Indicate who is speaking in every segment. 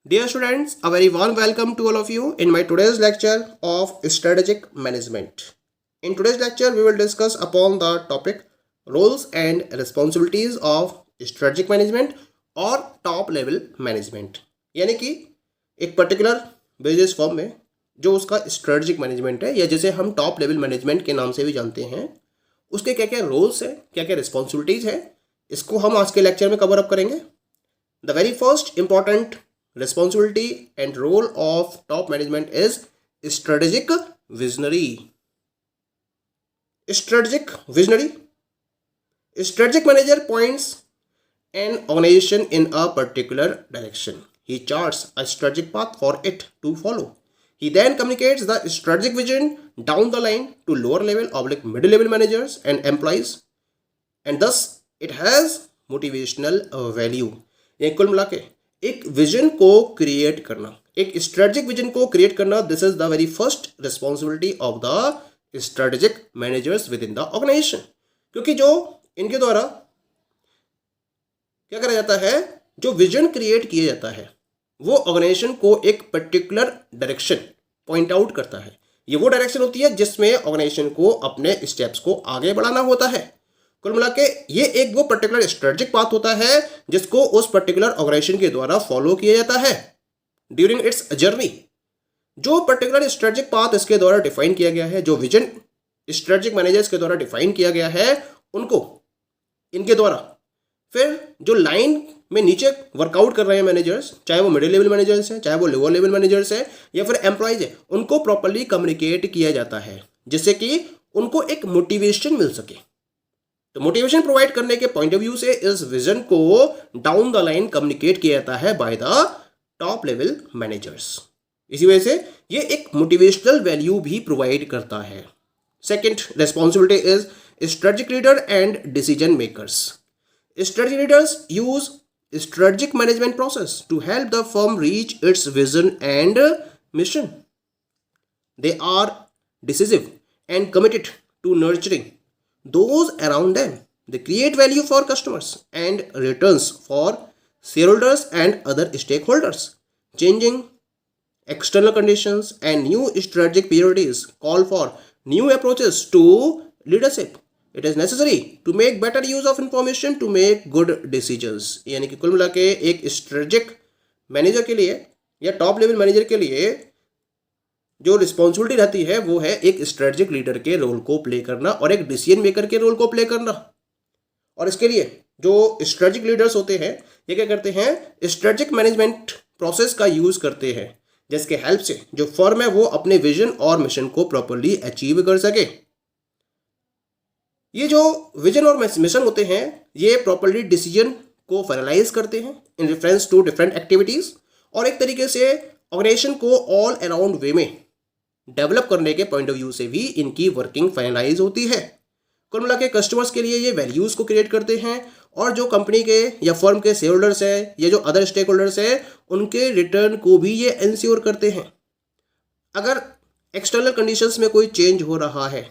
Speaker 1: Dear students, a very warm welcome to all of you in my today's lecture of strategic management. In today's lecture, we will discuss upon the topic roles and responsibilities of strategic management और top level management. यानी कि एक particular business firm में जो उसका strategic management है या जिसे हम टॉप लेवल मैनेजमेंट के नाम से भी जानते हैं, उसके क्या क्या रोल्स है, क्या क्या रिस्पॉन्सिबिलिटीज़ है, इसको हम आज के लेक्चर में कवर अप करेंगे। The very first important responsibility and role of top management is strategic visionary. Strategic manager points an organization in a particular direction. He charts a strategic path for it to follow. He then communicates the strategic vision down the line to lower level oblique middle level managers and employees, and thus it has motivational value. ये कुल मिला के एक vision को create करना, एक strategic vision को create करना, this is the very first responsibility of the strategic managers within the organisation. क्योंकि जो इनके द्वारा क्या करा जाता है, जो विजन क्रिएट किया जाता है वो ऑर्गेनाइजेशन को एक पर्टिकुलर डायरेक्शन पॉइंट आउट करता है। ये वो डायरेक्शन होती है जिसमें ऑर्गेनाइजेशन को अपने स्टेप्स को आगे बढ़ाना होता है। कुल मिला के ये एक वो पर्टिकुलर स्ट्रेटेजिक पाथ होता है जिसको उस पर्टिकुलर ऑर्गेनाइजेशन के द्वारा फॉलो किया जाता है ड्यूरिंग इट्स जर्नी। जो पर्टिकुलर स्ट्रेटेजिक पाथ इसके द्वारा डिफाइन किया गया है, जो विजन स्ट्रेटेजिक मैनेजर्स के द्वारा डिफाइन किया गया है, उनको इनके द्वारा फिर जो लाइन में नीचे वर्कआउट कर रहे हैं मैनेजर्स, चाहे वो मिडिल लेवल मैनेजर्स हैं, चाहे वो लोअर लेवल मैनेजर्स हैं या फिर एम्प्लॉयज हैं, उनको प्रॉपरली कम्युनिकेट किया जाता है जिससे कि उनको एक मोटिवेशन मिल सके। तो मोटिवेशन प्रोवाइड करने के पॉइंट ऑफ व्यू से इस विजन को डाउन द लाइन कम्युनिकेट किया जाता है bye the top level managers. इसी वजह से ये एक मोटिवेशनल वैल्यू भी प्रोवाइड करता है। Second responsibility is strategic leader and decision makers. Strategic leaders use strategic management process to help the firm reach its vision and mission. They are decisive and committed to nurturing those around them. They create value for customers and returns for shareholders and other stakeholders. Changing external conditions and new strategic priorities call for new approaches to leadership. It is necessary to make better use of information to make good decisions. यानी कि कुल मिला के एक strategic manager के लिए या top level manager के लिए जो रिस्पॉन्सिबिलिटी रहती है वो है एक स्ट्रेटेजिक लीडर के रोल को प्ले करना और एक डिसीजन मेकर के रोल को प्ले करना। और इसके लिए जो स्ट्रेटेजिक लीडर्स होते हैं ये क्या करते हैं, स्ट्रेटेजिक मैनेजमेंट प्रोसेस का यूज करते हैं जिसके हेल्प से जो फर्म है वो अपने विजन और मिशन को प्रॉपरली अचीव कर सके। ये जो विजन और मिशन होते हैं ये प्रॉपरली डिसीजन को फाइनलाइज करते हैं in reference to different activities और एक तरीके से ऑर्गेनाइजेशन को ऑल अराउंड वे में डेवलप करने के पॉइंट ऑफ व्यू से भी इनकी वर्किंग फाइनलाइज होती है। कुल मिला के कस्टमर्स के लिए ये वैल्यूज़ को क्रिएट करते हैं और जो कंपनी के या फर्म के शेयर होल्डर्स हैं या जो अदर स्टेक होल्डर्स हैं उनके रिटर्न को भी ये इंश्योर करते हैं। अगर एक्सटर्नल कंडीशंस में कोई चेंज हो रहा है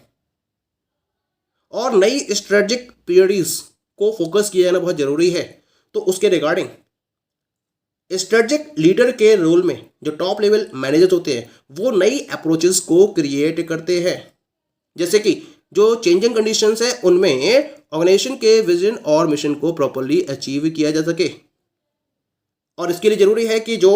Speaker 1: और नई स्ट्रेटेजिक प्रायोरिटीज को फोकस किया जाना बहुत ज़रूरी है तो उसके रिगार्डिंग स्ट्रेटेजिक लीडर के रोल में जो टॉप लेवल मैनेजर होते हैं वो नई अप्रोचेस को क्रिएट करते हैं जैसे कि जो चेंजिंग कंडीशंस है उनमें ऑर्गेनाइजेशन के विजन और मिशन को प्रॉपरली अचीव किया जा सके। और इसके लिए ज़रूरी है कि जो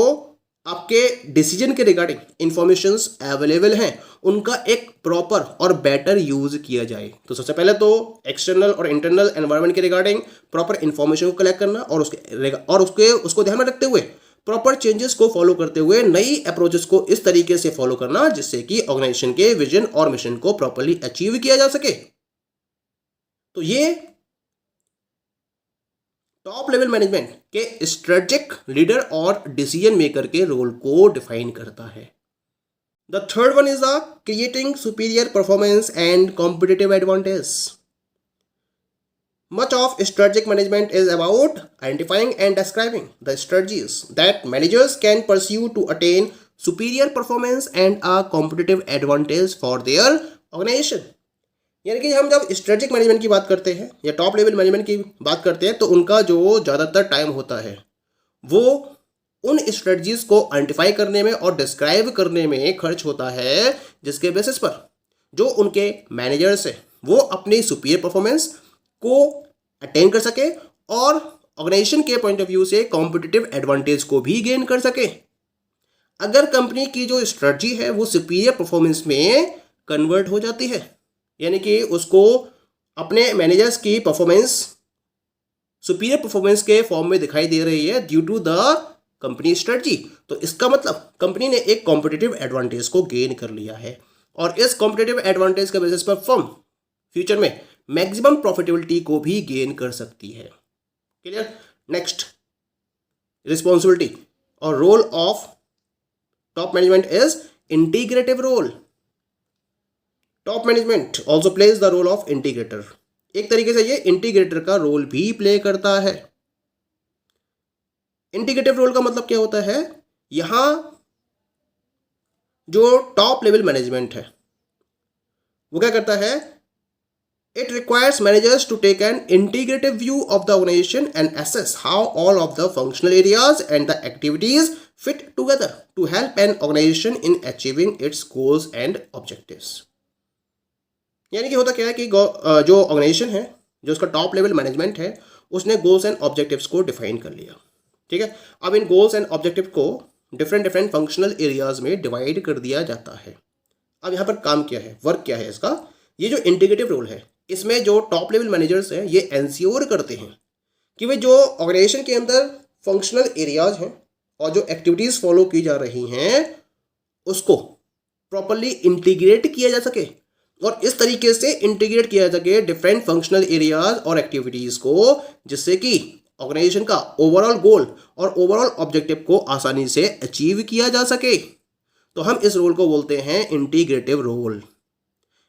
Speaker 1: आपके डिसीजन के रिगार्डिंग इंफॉर्मेशंस अवेलेबल हैं उनका एक प्रॉपर और बेटर यूज़ किया जाए। तो सबसे पहले तो एक्सटर्नल और इंटरनल एनवायरनमेंट के रिगार्डिंग प्रॉपर इंफॉर्मेशन को कलेक्ट करना और उसको ध्यान में रखते हुए प्रॉपर चेंजेस को फॉलो करते हुए नई अप्रोचेस को इस तरीके से फॉलो करना जिससे कि ऑर्गेनाइजेशन के विजन और मिशन को प्रॉपरली अचीव किया जा सके। तो ये टॉप लेवल मैनेजमेंट के स्ट्रेटेजिक लीडर और डिसीजन मेकर के रोल को डिफाइन करता है। The third one is the creating superior performance and competitive advantage. Much of strategic management is about identifying and describing the strategies that managers can pursue to attain superior performance and a competitive advantage for their organization. यानी कि हम जब strategic management की बात करते हैं या top level management की बात करते हैं तो उनका जो ज़्यादातर टाइम होता है वो उन स्ट्रेटजीज को आइडेंटिफाई करने में और डिस्क्राइब करने में खर्च होता है, जिसके बेसिस पर जो उनके मैनेजर्स हैं वो अपनी सुपीरियर परफॉर्मेंस को अटेन कर सके और ऑर्गेनाइजेशन के पॉइंट ऑफ व्यू से कॉम्पिटिटिव एडवांटेज को भी गेन कर सके। अगर कंपनी की जो स्ट्रेटजी है वो सुपीरियर परफॉर्मेंस में कन्वर्ट हो जाती है, यानी कि उसको अपने मैनेजर्स की परफॉर्मेंस सुपीरियर परफॉर्मेंस के फॉर्म में दिखाई दे रही है due to the company strategy, तो इसका मतलब कंपनी ने एक कॉम्पिटिटिव एडवांटेज को गेन कर लिया है और इस कॉम्पिटिटिव एडवांटेज के बेसिस पर फर्म फ्यूचर में मैक्सिमम प्रॉफिटेबिलिटी को भी गेन कर सकती है। क्लियर। नेक्स्ट, रिस्पॉन्सिबिलिटी और role of top management is integrative role. Top management also plays the role of integrator. एक तरीके से ये इंटीग्रेटर का रोल भी प्ले करता है। इंटीग्रेटिव रोल का मतलब क्या होता है, यहां जो टॉप लेवल मैनेजमेंट है वो क्या करता है, it requires managers to take an integrative view of the organisation and assess how all of the functional areas and the activities fit together to help an organisation in achieving its goals and objectives. यानी कि होता क्या है कि जो organisation है, जो उसका टॉप लेवल मैनेजमेंट है, उसने गोल्स एंड ऑब्जेक्टिव्स को डिफाइन कर लिया। ठीक है, अब इन गोल्स एंड ऑब्जेक्टिव को डिफरेंट फंक्शनल एरियाज में डिवाइड कर दिया जाता है। अब यहाँ पर काम क्या है, वर्क क्या है इसका, ये जो इंटीग्रेटिव रोल है इसमें जो टॉप लेवल मैनेजर्स हैं ये एंश्योर करते हैं कि वे जो ऑर्गेनाइजेशन के अंदर फंक्शनल एरियाज हैं और जो एक्टिविटीज़ फॉलो की जा रही हैं उसको प्रॉपरली इंटीग्रेट किया जा सके और इस तरीके से इंटीग्रेट किया जा सके डिफरेंट फंक्शनल एरियाज और एक्टिविटीज़ को, जिससे कि ऑर्गेनाइजेशन का ओवरऑल गोल और ओवरऑल ऑब्जेक्टिव को आसानी से अचीव किया जा सके। तो हम इस रोल को बोलते हैं इंटीग्रेटिव रोल।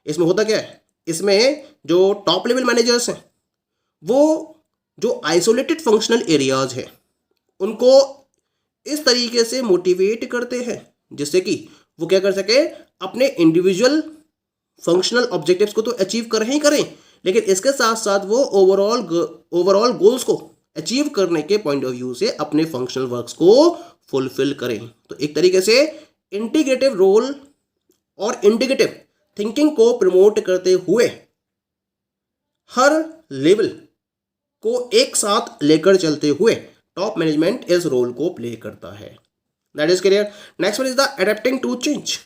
Speaker 1: इसमें होता क्या है, इसमें जो टॉप लेवल मैनेजर्स हैं वो जो आइसोलेटेड फंक्शनल एरियाज हैं उनको इस तरीके से मोटिवेट करते हैं जिससे कि वो क्या कर सके, अपने इंडिविजुअल फंक्शनल ऑब्जेक्टिव्स को तो अचीव करें ही करें, लेकिन इसके साथ साथ वो ओवरऑल गोल्स को अचीव करने के पॉइंट ऑफ व्यू से अपने फंक्शनल वर्क्स को फुलफिल करें। तो एक तरीके से इंटीग्रेटिव रोल और इंटीग्रेटिव थिंकिंग को प्रमोट करते हुए हर लेवल को एक साथ लेकर चलते हुए टॉप मैनेजमेंट इस रोल को प्ले करता है। That is clear. Next one is the adapting to change,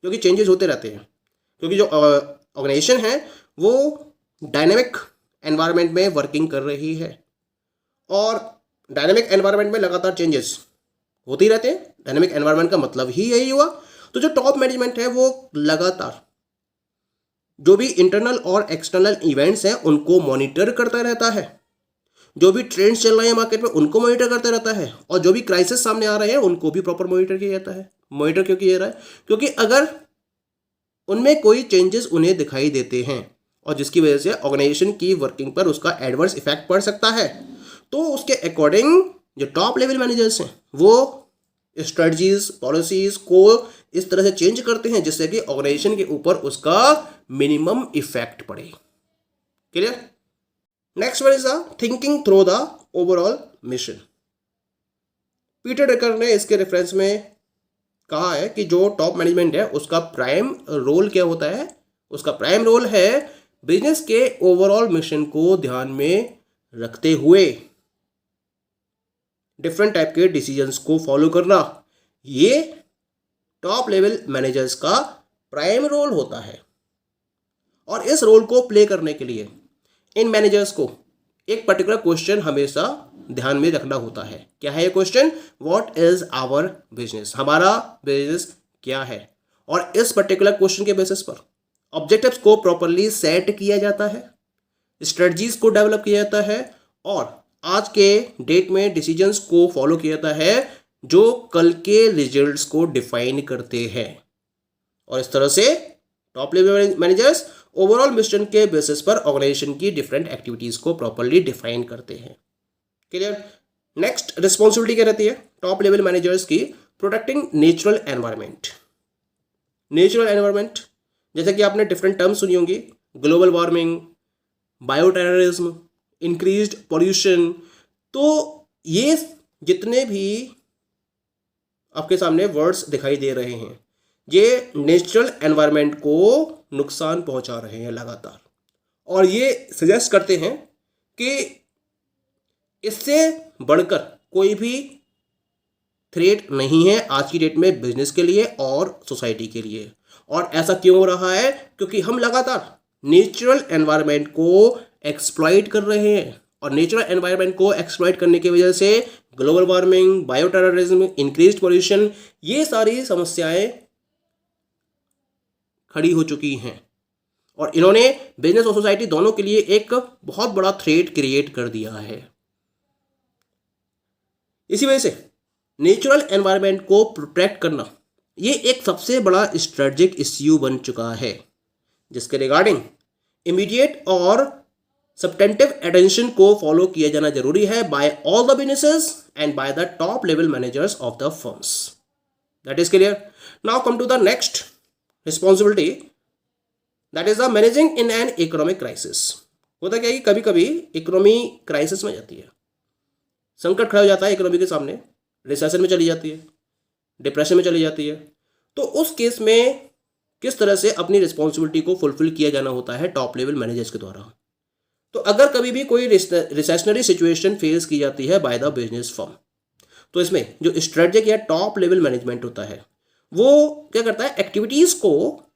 Speaker 1: क्योंकि चेंजेस होते रहते हैं, क्योंकि जो ऑर्गेनाइजेशन है वो डायनेमिक एनवायरनमेंट में वर्किंग कर रही है और डायनेमिक एनवायरनमेंट में लगातार चेंजेस होते ही रहते हैं। डायनेमिक एनवायरनमेंट का मतलब ही यही हुआ। तो जो टॉप मैनेजमेंट है वो लगातार जो भी इंटरनल और एक्सटर्नल इवेंट्स हैं उनको मॉनिटर करता रहता है, जो भी ट्रेंड्स चल रहे हैं मार्केट में उनको मॉनिटर करता रहता है और जो भी क्राइसिस सामने आ रहे हैं उनको भी प्रॉपर मॉनिटर किया जाता है। मॉनिटर क्यों किया जा रहा है, क्योंकि अगर उनमें कोई चेंजेस उन्हें दिखाई देते हैं और जिसकी वजह से ऑर्गेनाइजेशन की वर्किंग पर उसका एडवर्स इफेक्ट पड़ सकता है, तो उसके अकॉर्डिंग जो टॉप लेवल मैनेजर्स हैं वो स्ट्रेटजीज पॉलिसीज को इस तरह से चेंज करते हैं जिससे कि ऑर्गेनाइजेशन के ऊपर उसका मिनिमम इफेक्ट पड़े। Clear. Next one is the thinking through the overall mission. Peter Drucker ने इसके रेफरेंस में कहा है कि जो टॉप मैनेजमेंट है उसका प्राइम रोल क्या होता है, उसका प्राइम रोल है बिजनेस के ओवरऑल मिशन को ध्यान में रखते हुए डिफरेंट टाइप के डिसीजंस को फॉलो करना। ये टॉप लेवल मैनेजर्स का प्राइम रोल होता है और इस रोल को प्ले करने के लिए इन मैनेजर्स को एक पर्टिकुलर क्वेश्चन हमेशा ध्यान में रखना होता है। क्या है ये question, what is our business, हमारा बिजनेस क्या है। और इस पर्टिकुलर क्वेश्चन के बेसिस पर ऑब्जेक्टिव्स को प्रॉपरली सेट किया जाता है, स्ट्रेटजीज को डेवलप किया जाता है और आज के डेट में डिसीजंस को फॉलो किया जाता है जो कल के रिजल्ट्स को डिफाइन करते हैं। और इस तरह से top level managers overall mission के बेसिस पर ऑर्गेनाइजेशन की डिफरेंट एक्टिविटीज को प्रॉपरली डिफाइन करते हैं। क्लियर। नेक्स्ट रिस्पॉन्सिबिलिटी क्या रहती है टॉप लेवल मैनेजर्स की, protecting natural environment. Natural environment जैसे कि आपने डिफरेंट टर्म्स सुनी होंगी, global warming, bioterrorism, increased pollution. तो ये जितने भी आपके सामने वर्ड्स दिखाई दे रहे हैं, ये नेचुरल एनवायरनमेंट को नुकसान पहुंचा रहे हैं लगातार, और ये सजेस्ट करते हैं कि इससे बढ़कर कोई भी थ्रेट नहीं है आज की डेट में बिजनेस के लिए और सोसाइटी के लिए। और ऐसा क्यों हो रहा है? क्योंकि हम लगातार नेचुरल एनवायरनमेंट को एक्सप्लॉइट कर रहे हैं, और नेचुरल एनवायरनमेंट को एक्सप्लॉइट करने की वजह से global warming, bio terrorism, increased pollution, ये सारी समस्याएं खड़ी हो चुकी हैं, और इन्होंने बिजनेस और सोसाइटी दोनों के लिए एक बहुत बड़ा थ्रेट क्रिएट कर दिया है। इसी वजह से नेचुरल एनवायरनमेंट को प्रोटेक्ट करना ये एक सबसे बड़ा स्ट्रेटेजिक इश्यू बन चुका है, जिसके रिगार्डिंग इमीडिएट और सब्सटेंटिव अटेंशन को फॉलो किया जाना जरूरी है by all the businesses and by the top level managers of the firms. That is clear. Now come to the next responsibility, that is the managing in an economic crisis. होता क्या है कि कभी कभी इकोनॉमी क्राइसिस में जाती है, संकट खड़ा हो जाता है इकोनॉमी के सामने, रिसेशन में चली जाती है, डिप्रेशन में चली जाती है। तो उस केस में किस तरह से अपनी रिस्पॉन्सिबिलिटी को फुलफिल किया जाना होता है टॉप लेवल मैनेजर्स के द्वारा। तो अगर कभी भी कोई रिसेशनरी सिचुएशन फेस की जाती है बाय द बिजनेस फर्म, तो इसमें जो स्ट्रेटेजिक या टॉप लेवल मैनेजमेंट होता है वो क्या करता है, एक्टिविटीज़ को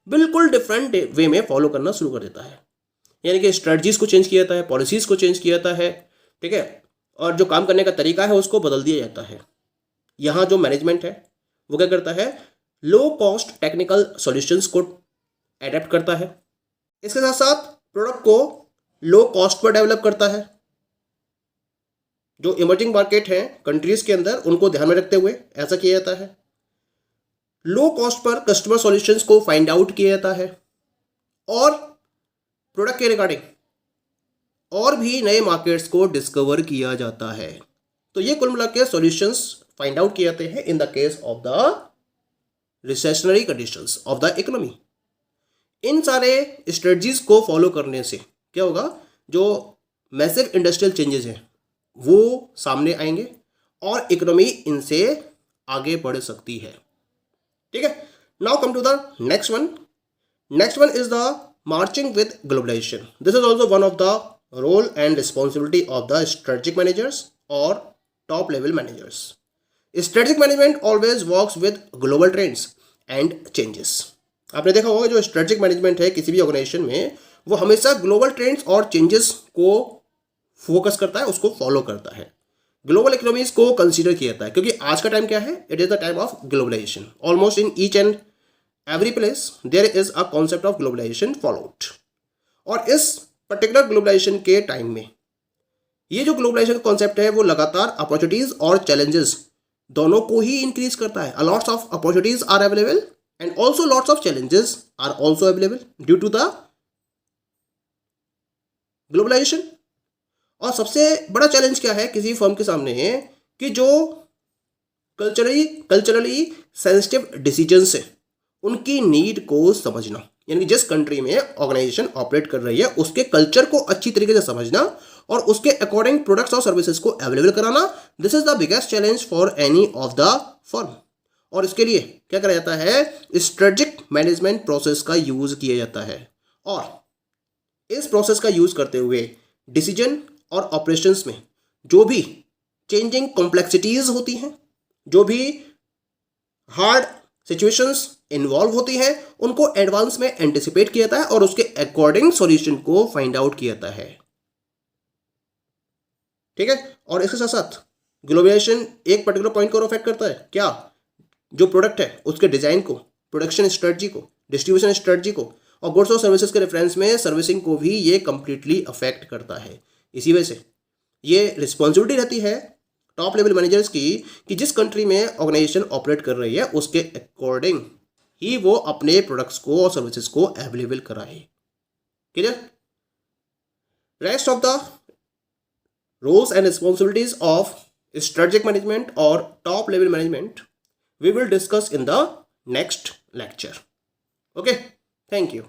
Speaker 1: बिल्कुल डिफरेंट वे में फॉलो करना शुरू कर देता है। यानी कि स्ट्रेटजीज को चेंज किया जाता है, पॉलिसीज़ को चेंज किया जाता है, ठीक है, और जो काम करने का तरीका है उसको बदल दिया जाता है। यहाँ जो मैनेजमेंट है वो क्या करता है, लो कॉस्ट टेक्निकल सॉल्यूशंस को एडेप्ट करता है, इसके साथ साथ प्रोडक्ट को लो कॉस्ट पर डेवलप करता है। जो इमर्जिंग मार्केट हैं कंट्रीज के अंदर उनको ध्यान में रखते हुए ऐसा किया जाता है। Low cost per customer solutions को फाइंड आउट किया जाता है, और प्रोडक्ट के रिगार्डिंग और भी नए मार्केट्स को डिस्कवर किया जाता है। तो ये कुल मिला के सॉल्यूशंस फाइंड आउट किए जाते हैं in the case of the recessionary conditions of the economy. इन सारे स्ट्रेटजीज को फॉलो करने से क्या होगा, जो मैसिव इंडस्ट्रियल चेंजेस हैं वो सामने आएंगे और इकोनॉमी इनसे आगे बढ़ सकती है। ठीक है, now come to the next one. Next one is the marching with globalization. This is also one of the role and responsibility of the strategic managers और top level managers. Strategic management always works with global trends and changes. आपने देखा होगा जो strategic management है किसी भी organisation में वो हमेशा ग्लोबल ट्रेंड्स और चेंजेस को फोकस करता है, उसको फॉलो करता है। ग्लोबल इकोनॉमीज को कंसीडर किया जाता है क्योंकि आज का टाइम क्या है, it is the time of globalization. Almost in each and every place there is a concept of globalization followed. और इस पर्टिकुलर ग्लोबलाइजेशन के टाइम में ये जो ग्लोबलाइजेशन कॉन्सेप्ट है वो लगातार अपॉर्चुनिटीज और चैलेंजेस दोनों को ही इंक्रीज करता है। Lots of opportunities are available and also lots of challenges are also available due to the globalization. और सबसे बड़ा चैलेंज क्या है किसी फर्म के सामने है कि जो कल्चरली सेंसिटिव डिसीजंस है उनकी नीड को समझना, यानी जिस कंट्री में ऑर्गेनाइजेशन ऑपरेट कर रही है उसके कल्चर को अच्छी तरीके से समझना और उसके अकॉर्डिंग प्रोडक्ट्स और सर्विसेज को अवेलेबल कराना। This is the biggest challenge for any of the firm. और इसके लिए क्या करा जाता है, स्ट्रेटेजिक मैनेजमेंट प्रोसेस का यूज किया जाता है। और इस प्रोसेस का यूज करते हुए डिसीजन और ऑपरेशंस में जो भी चेंजिंग कॉम्प्लेक्सिटीज होती हैं, जो भी हार्ड सिचुएशंस इन्वॉल्व होती हैं, उनको एडवांस में एंटिसिपेट किया जाता है और उसके अकॉर्डिंग सॉल्यूशन को फाइंड आउट किया जाता है। ठीक है, और इसके साथ साथ ग्लोबलाइजेशन एक पर्टिकुलर पॉइंट को अफेक्ट करता है क्या, जो प्रोडक्ट है उसके डिजाइन को, प्रोडक्शन स्ट्रेटजी को, डिस्ट्रीब्यूशन स्ट्रेटजी को, और गुड्स और सर्विसेज के रेफरेंस में सर्विसिंग को भी ये कंप्लीटली अफेक्ट करता है। इसी वजह से ये रिस्पॉन्सिबिलिटी रहती है टॉप लेवल मैनेजर्स की कि जिस कंट्री में ऑर्गेनाइजेशन ऑपरेट कर रही है उसके अकॉर्डिंग ही वो अपने प्रोडक्ट्स को और सर्विसेज को अवेलेबल कराए। Clear? Rest of the roles and responsibilities of strategic management और top level management we will discuss in the next lecture. Okay, thank you.